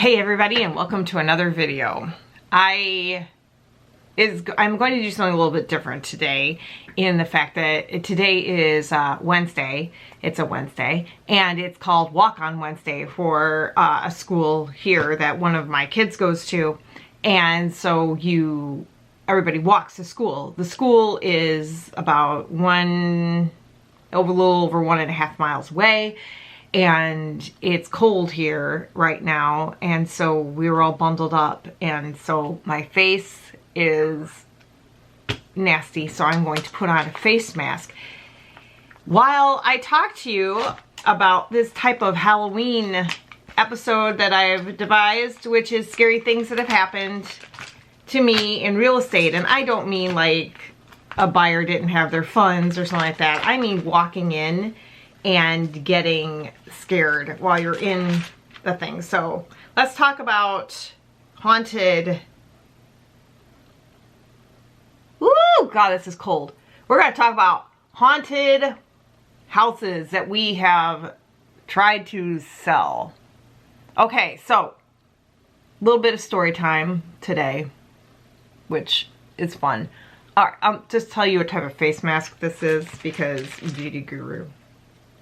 Hey everybody, and welcome to another video. I'm going to do something a little bit different today, in the fact that today is Wednesday. It's a Wednesday, and it's called Walk on Wednesday for a school here that one of my kids goes to. And so everybody walks to school. The school is about a little over 1.5 miles away. And it's cold here right now, and so we were all bundled up, and so my face is nasty, so I'm going to put on a face mask while I talk to you about this type of Halloween episode that I've devised, which is scary things that have happened to me in real estate. And I don't mean like a buyer didn't have their funds or something like that. I mean walking in and getting scared while you're in the thing. So let's talk about haunted. Woo! God, this is cold. We're going to talk about haunted houses that we have tried to sell. Okay, so a little bit of story time today, which is fun. All right, I'll just tell you what type of face mask this is because Beauty Guru.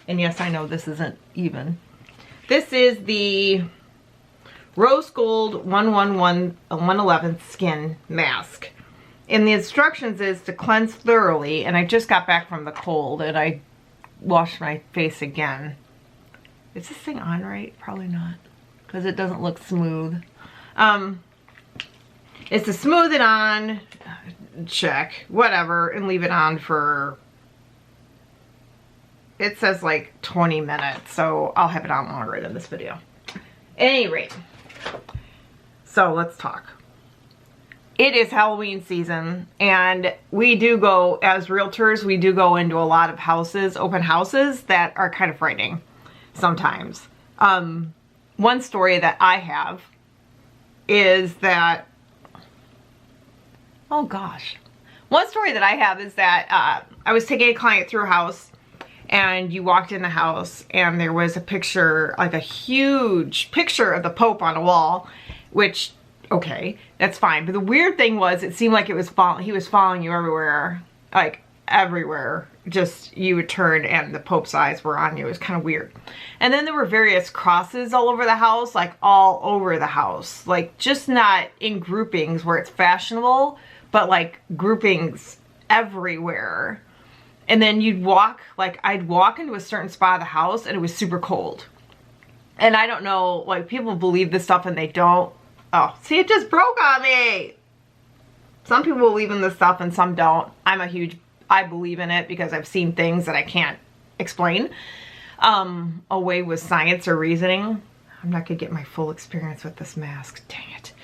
And yes, I know this isn't even. This is the Rose Gold 111 Skin Mask. And the instructions is to cleanse thoroughly. And I just got back from the cold and I washed my face again. Is this thing on right? Probably not. Because it doesn't look smooth. It's to smooth it on, check, whatever, and leave it on for... It says like 20 minutes, so I'll have it on longer than this video. At any rate, so let's talk. It is Halloween season, and we do go, as realtors, we do go into a lot of houses, open houses, that are kind of frightening sometimes. One story that I have is that, oh gosh. One story that I have is that I was taking a client through a house, and you walked in the house and there was a picture, like a huge picture of the Pope on a wall, which, okay, that's fine. But the weird thing was, it seemed like he was following you everywhere, like everywhere. Just, you would turn and the Pope's eyes were on you. It was kind of weird. And then there were various crosses all over the house, like all over the house. Like, just not in groupings where it's fashionable, but like groupings everywhere. And then you'd walk, like I'd walk into a certain spot of the house and it was super cold. And I don't know, like people believe this stuff and they don't. Oh, see, it just broke on me. Some people believe in this stuff and some don't. I believe in it because I've seen things that I can't explain away with science or reasoning. I'm not gonna get my full experience with this mask, dang it.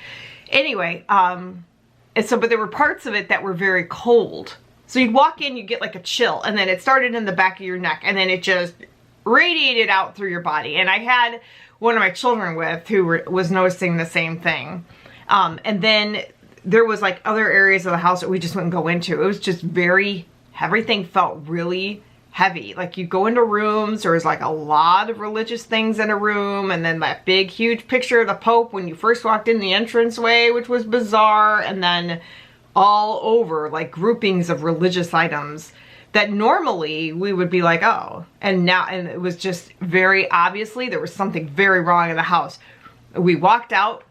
Anyway, but there were parts of it that were very cold. So you'd walk in, you get like a chill, and then it started in the back of your neck, and then it just radiated out through your body. And I had one of my children with who was noticing the same thing. And then there was like other areas of the house that we just wouldn't go into. It was just everything felt really heavy. Like you go into rooms, there was like a lot of religious things in a room, and then that big huge picture of the Pope when you first walked in the entranceway, which was bizarre, and then all over, like groupings of religious items that normally we would be like, oh, and it was just very obviously there was something very wrong in the house. We walked out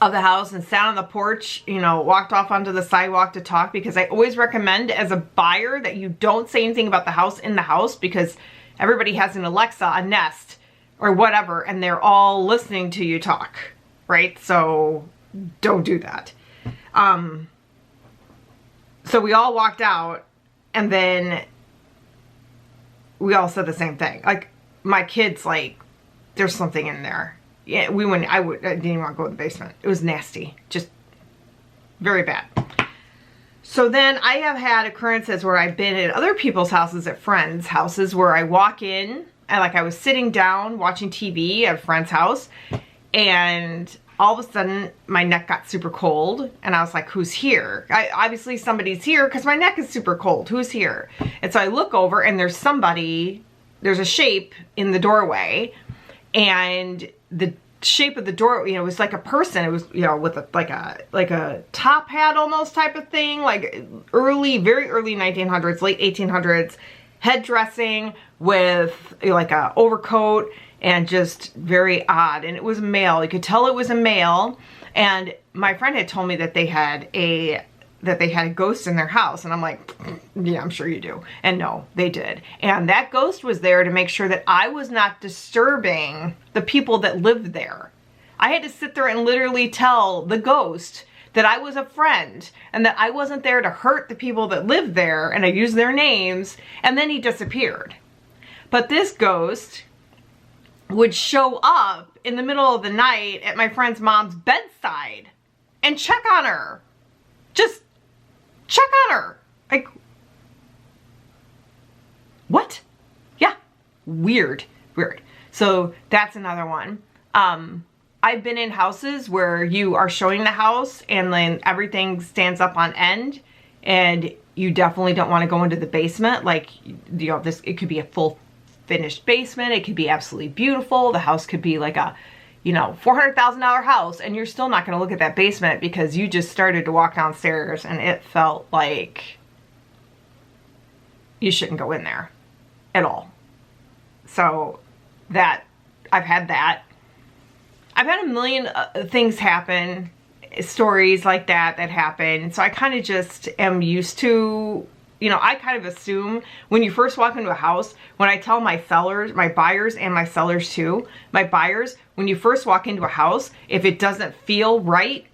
of the house and sat on the porch, you know, walked off onto the sidewalk to talk, because I always recommend as a buyer that you don't say anything about the house in the house, because everybody has an Alexa, a Nest, or whatever, and they're all listening to you talk, right? So don't do that. So we all walked out, and then we all said the same thing. Like, my kids, like, there's something in there. Yeah, I didn't even want to go in the basement. It was nasty. Just very bad. So then I have had occurrences where I've been at other people's houses, at friends' houses, where I walk in, and like I was sitting down watching TV at a friend's house, and all of a sudden my neck got super cold, and I was like, who's here? Obviously somebody's here because my neck is super cold. Who's here? And so I look over, and there's a shape in the doorway, and shape of the door, you know, it was like a person. It was, you know, with a, like a top hat almost type of thing, like very early 1900s, late 1800s, head dressing with like a overcoat, and just very odd. And it was male. You could tell it was a male. And my friend had told me that they had a ghost in their house. And I'm like, yeah, I'm sure you do. And no, they did. And that ghost was there to make sure that I was not disturbing the people that lived there. I had to sit there and literally tell the ghost that I was a friend and that I wasn't there to hurt the people that lived there, and I used their names, and then he disappeared. But this ghost would show up in the middle of the night at my friend's mom's bedside and check on her. Just check on her. Like, what? Yeah, weird. So that's another one. I've been in houses where you are showing the house and then everything stands up on end, and you definitely don't want to go into the basement. Like, you know, it could be a full finished basement. It could be absolutely beautiful. The house could be like a, you know, $400,000 house, and you're still not going to look at that basement because you just started to walk downstairs and it felt like you shouldn't go in there at all. So that, I've had that. I've had a million things happen, stories like that happen. So I kind of just am used to, you know, I kind of assume when you first walk into a house, when I tell my sellers, my buyers and my sellers too, my buyers, when you first walk into a house, if it doesn't feel right,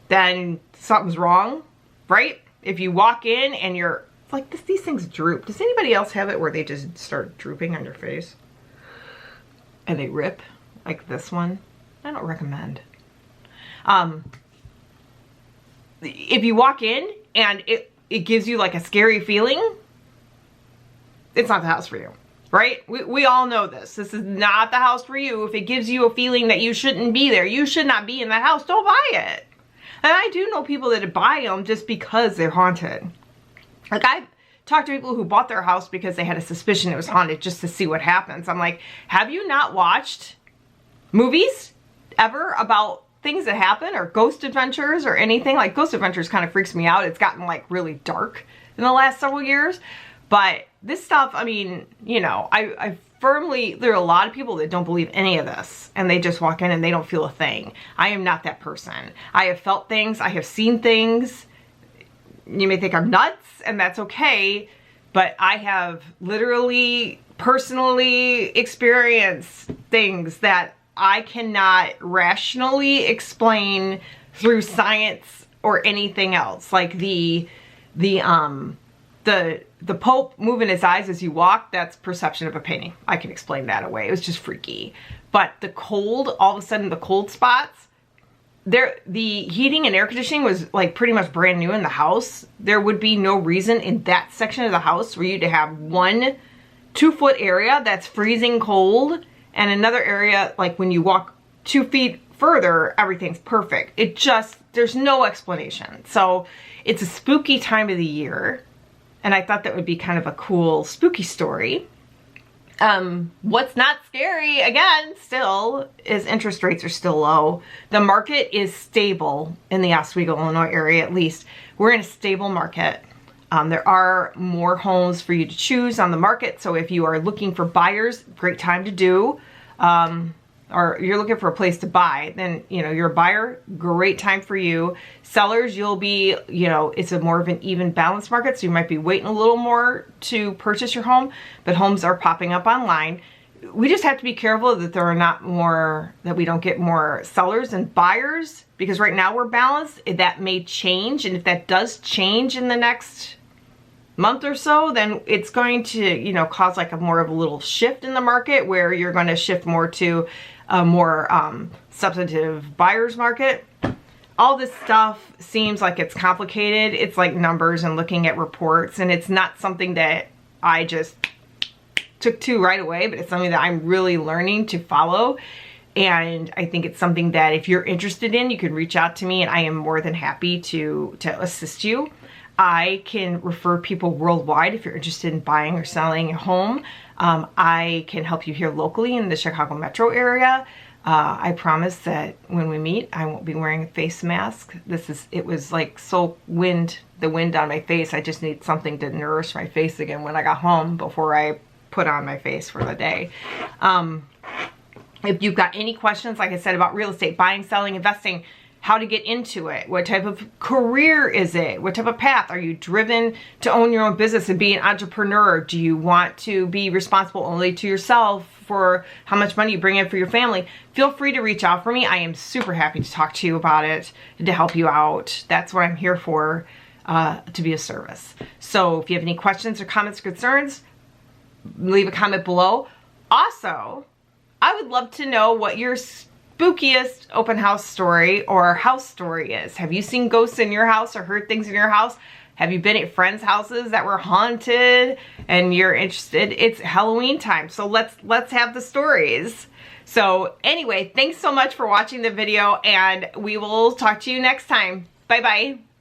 then something's wrong, right? If you walk in and you're like, these things droop. Does anybody else have it where they just start drooping on your face? And they rip, like this one? I don't recommend. If you walk in and it gives you like a scary feeling, it's not the house for you, right? We all know this. This is not the house for you. If it gives you a feeling that you shouldn't be there, you should not be in that house, don't buy it. And I do know people that buy them just because they're haunted. Like, I've talked to people who bought their house because they had a suspicion it was haunted just to see what happens. I'm like, have you not watched movies ever about things that happen, or ghost adventures or anything? Like, ghost adventures kind of freaks me out. It's gotten like really dark in the last several years. But this stuff, I mean, you know, I firmly, there are a lot of people that don't believe any of this, and they just walk in and they don't feel a thing. I am not that person. I have felt things. I have seen things. You may think I'm nuts, and that's okay, but I have literally, personally experienced things that I cannot rationally explain through science or anything else. Like the Pope moving his eyes as you walk, that's perception of a painting. I can explain that away. It was just freaky. But the cold, all of a sudden the cold spots, the heating and air conditioning was like pretty much brand new in the house. There would be no reason in that section of the house for you to have 1 2-foot area that's freezing cold, and another area, like when you walk 2 feet further, everything's perfect. It just, there's no explanation. So it's a spooky time of the year, and I thought that would be kind of a cool spooky story. What's not scary, again, still, is interest rates are still low. The market is stable in the Oswego, Illinois area, at least. We're in a stable market. There are more homes for you to choose on the market. So if you are looking for buyers, great time to do. Or you're looking for a place to buy, then, you know, you're a buyer, great time for you. Sellers, you'll be, you know, it's a more of an even balanced market, so you might be waiting a little more to purchase your home, but homes are popping up online. We just have to be careful that there are not more, that we don't get more sellers and buyers, because right now we're balanced. That may change, and if that does change in the next month or so, then it's going to, you know, cause like a more of a little shift in the market, where you're going to shift more to a more substantive buyer's market. All this stuff seems like it's complicated. It's like numbers and looking at reports, and it's not something that I just took to right away, but it's something that I'm really learning to follow. And I think it's something that if you're interested in, you can reach out to me, and I am more than happy to assist you. I can refer people worldwide if you're interested in buying or selling a home. I can help you here locally in the Chicago metro area. I promise that when we meet, I won't be wearing a face mask. It was like the wind on my face. I just need something to nourish my face again when I got home before I put on my face for the day. If you've got any questions, like I said, about real estate, buying, selling, investing, how to get into it, what type of career is it, what type of path, are you driven to own your own business and be an entrepreneur? Do you want to be responsible only to yourself for how much money you bring in for your family? Feel free to reach out for me. I am super happy to talk to you about it and to help you out. That's what I'm here for, to be of service. So if you have any questions or comments or concerns, leave a comment below. Also, I would love to know what your spookiest open house story or house story is. Have you seen ghosts in your house or heard things in your house? Have you been at friends' houses that were haunted and you're interested? It's Halloween time, so let's have the stories. So anyway, thanks so much for watching the video, and we will talk to you next time. Bye bye.